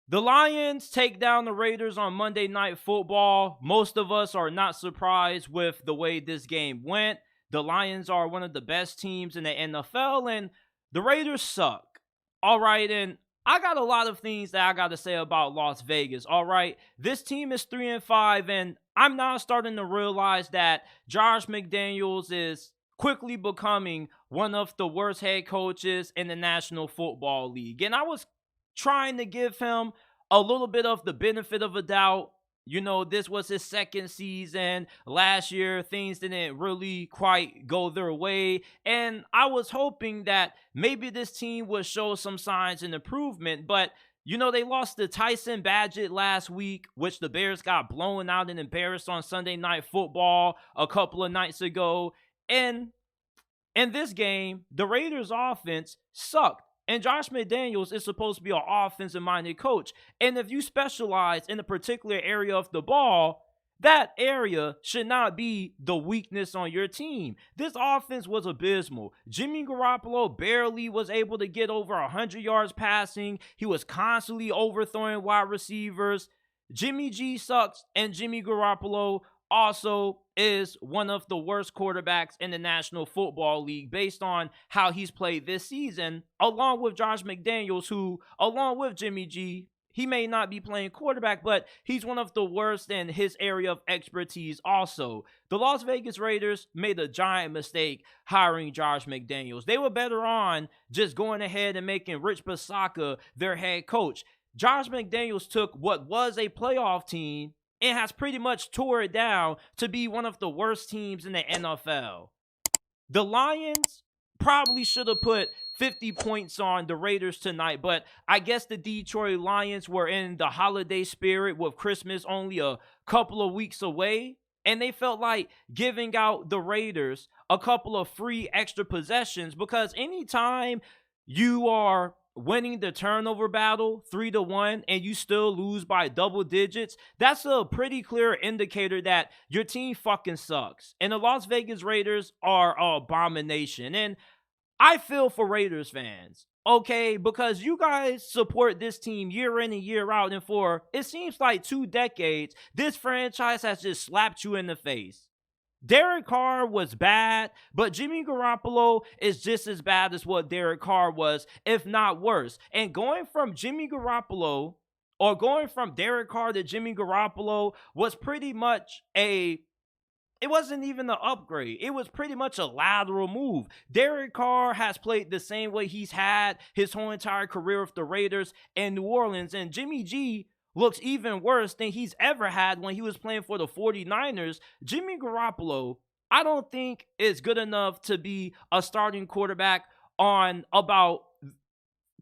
The Lions take down the Raiders on Monday Night Football. Most of us are not surprised with the way this game went. The Lions are one of the best teams in the NFL, and the Raiders suck. All right, and I got a lot of things that I got to say about Las Vegas. All right, this team is 3-5, and I'm now starting to realize that Josh McDaniels is quickly becoming one of the worst head coaches in the National Football League. And I was trying to give him a little bit of the benefit of a doubt. You know, this was his second season. Last year, things didn't really quite go their way. And I was hoping that maybe this team would show some signs of improvement. But, you know, they lost to Tyson Badgett last week, which the Bears got blown out and embarrassed on Sunday Night Football a couple of nights ago. And in this game, the Raiders' offense sucked. And Josh McDaniels is supposed to be an offensive-minded coach. And if you specialize in a particular area of the ball, that area should not be the weakness on your team. This offense was abysmal. Jimmy Garappolo barely was able to get over 100 yards passing. He was constantly overthrowing wide receivers. Jimmy G sucks, and Jimmy Garappolo also is one of the worst quarterbacks in the National Football League based on how he's played this season, along with Josh McDaniels, who, along with Jimmy G, he may not be playing quarterback, but he's one of the worst in his area of expertise also. The Las Vegas Raiders made a giant mistake hiring Josh McDaniels. They were better on just going ahead and making Rich Bisaccia their head coach. Josh McDaniels took what was a playoff team and has pretty much tore it down to be one of the worst teams in the NFL. The Lions probably should have put 50 points on the Raiders tonight, but I guess the Detroit Lions were in the holiday spirit with Christmas only a couple of weeks away, and they felt like giving out the Raiders a couple of free extra possessions, because anytime you are winning the turnover battle 3-1 and you still lose by double digits, that's a pretty clear indicator that your team fucking sucks. And the Las Vegas Raiders are an abomination. And I feel for Raiders fans, okay, because you guys support this team year in and year out, and for it seems like 2 decades, this franchise has just slapped you in the face. Derek Carr was bad, but Jimmy Garoppolo is just as bad as what Derek Carr was, if not worse. And going from Derek Carr to Jimmy Garoppolo was pretty much it wasn't even an upgrade. It was pretty much a lateral move. Derek Carr has played the same way he's had his whole entire career with the Raiders and New Orleans, and Jimmy G looks even worse than he's ever had when he was playing for the 49ers. Jimmy Garoppolo, I don't think is good enough to be a starting quarterback on about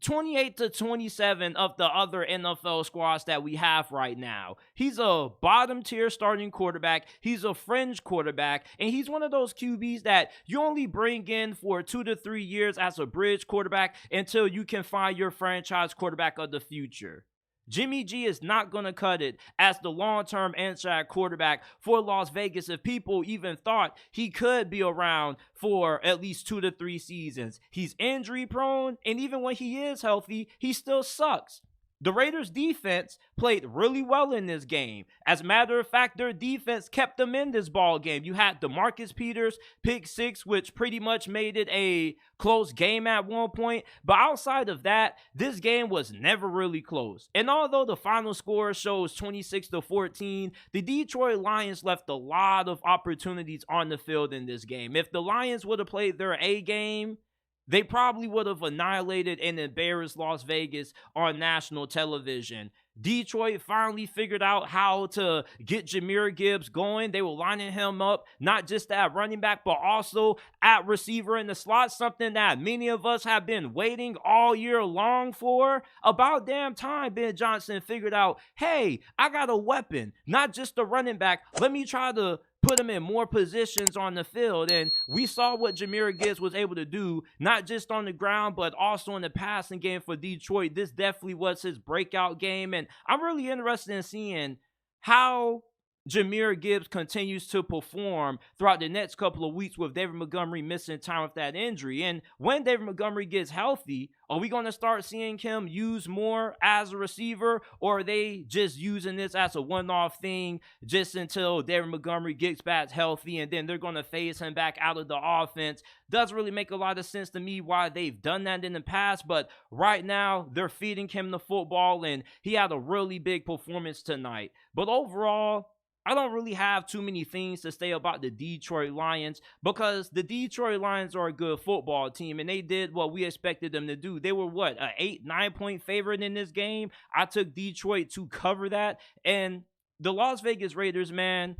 28 to 27 of the other NFL squads that we have right now. He's a bottom tier starting quarterback. He's a fringe quarterback, and he's one of those QBs that you only bring in for 2 to 3 years as a bridge quarterback until you can find your franchise quarterback of the future. Jimmy G is not going to cut it as the long-term inside quarterback for Las Vegas if people even thought he could be around for at least 2 to 3 seasons. He's injury prone, and even when he is healthy, he still sucks. The Raiders' defense played really well in this game. As a matter of fact, their defense kept them in this ball game. You had DeMarcus Peters pick 6, which pretty much made it a close game at one point. But outside of that, this game was never really close. And although the final score shows 26-14, the Detroit Lions left a lot of opportunities on the field in this game. If the Lions would have played their A game, they probably would have annihilated and embarrassed Las Vegas on national television. Detroit finally figured out how to get Jahmyr Gibbs going. They were lining him up, not just at running back, but also at receiver in the slot, something that many of us have been waiting all year long for. About damn time Ben Johnson figured out, hey, I got a weapon, not just a running back. Let me try to put him in more positions on the field, and we saw what Jahmyr Gibbs was able to do, not just on the ground, but also in the passing game for Detroit. This definitely was his breakout game, and I'm really interested in seeing how Jahmyr Gibbs continues to perform throughout the next couple of weeks with David Montgomery missing time with that injury. And when David Montgomery gets healthy, are we going to start seeing him use more as a receiver, or are they just using this as a one-off thing just until David Montgomery gets back healthy, and then they're going to phase him back out of the offense? Doesn't really make a lot of sense to me why they've done that in the past, but right now they're feeding him the football, and he had a really big performance tonight. But overall, I don't really have too many things to say about the Detroit Lions, because the Detroit Lions are a good football team, and they did what we expected them to do. They were, what, an 8-9 point favorite in this game? I took Detroit to cover that. And the Las Vegas Raiders, man,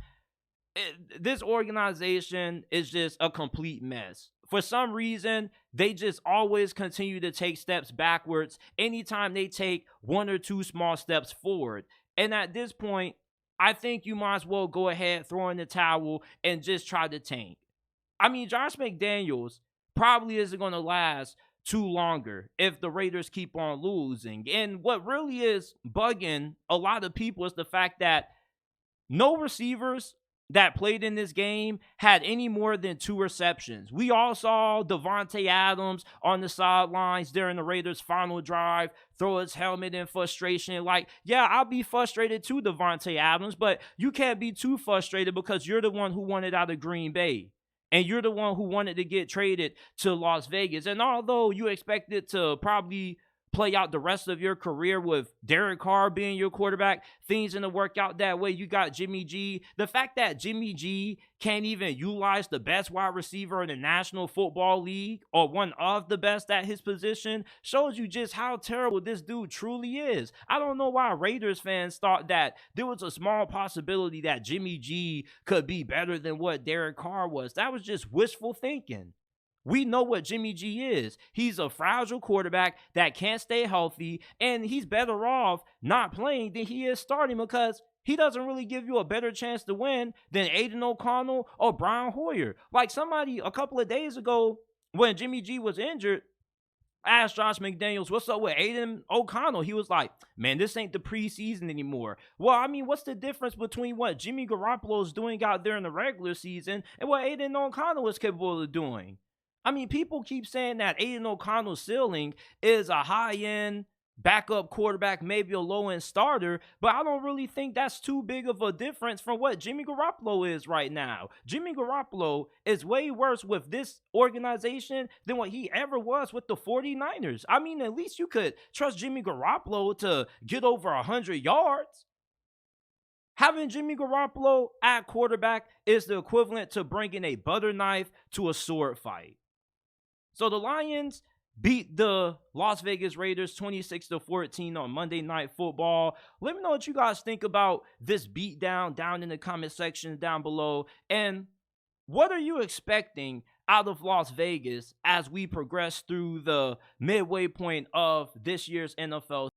this organization is just a complete mess. For some reason, they just always continue to take steps backwards anytime they take one or two small steps forward. And at this point, I think you might as well go ahead, throw in the towel, and just try to tank. I mean, Josh McDaniels probably isn't going to last too longer if the Raiders keep on losing. And what really is bugging a lot of people is the fact that no receivers that played in this game had any more than 2 receptions. We all saw Davante Adams on the sidelines during the Raiders' final drive throw his helmet in frustration. Like, yeah, I'll be frustrated too, Davante Adams, but you can't be too frustrated because you're the one who wanted out of Green Bay. And you're the one who wanted to get traded to Las Vegas. And although you expected to probably play out the rest of your career with Derek Carr being your quarterback, things didn't work out that way. You got Jimmy G. The fact that Jimmy G can't even utilize the best wide receiver in the National Football League, or one of the best at his position, shows you just how terrible this dude truly is. I don't know why Raiders fans thought that there was a small possibility that Jimmy G could be better than what Derek Carr was. That was just wishful thinking. We know what Jimmy G is. He's a fragile quarterback that can't stay healthy, and he's better off not playing than he is starting, because he doesn't really give you a better chance to win than Aiden O'Connell or Brian Hoyer. Like, somebody a couple of days ago, when Jimmy G was injured, asked Josh McDaniels, what's up with Aiden O'Connell? He was like, man, this ain't the preseason anymore. Well, I mean, what's the difference between what Jimmy Garappolo is doing out there in the regular season and what Aiden O'Connell is capable of doing? I mean, people keep saying that Aiden O'Connell's ceiling is a high-end backup quarterback, maybe a low-end starter, but I don't really think that's too big of a difference from what Jimmy Garoppolo is right now. Jimmy Garoppolo is way worse with this organization than what he ever was with the 49ers. I mean, at least you could trust Jimmy Garoppolo to get over 100 yards. Having Jimmy Garoppolo at quarterback is the equivalent to bringing a butter knife to a sword fight. So the Lions beat the Las Vegas Raiders 26-14 on Monday Night Football. Let me know what you guys think about this beatdown down in the comment section down below. And what are you expecting out of Las Vegas as we progress through the midway point of this year's NFL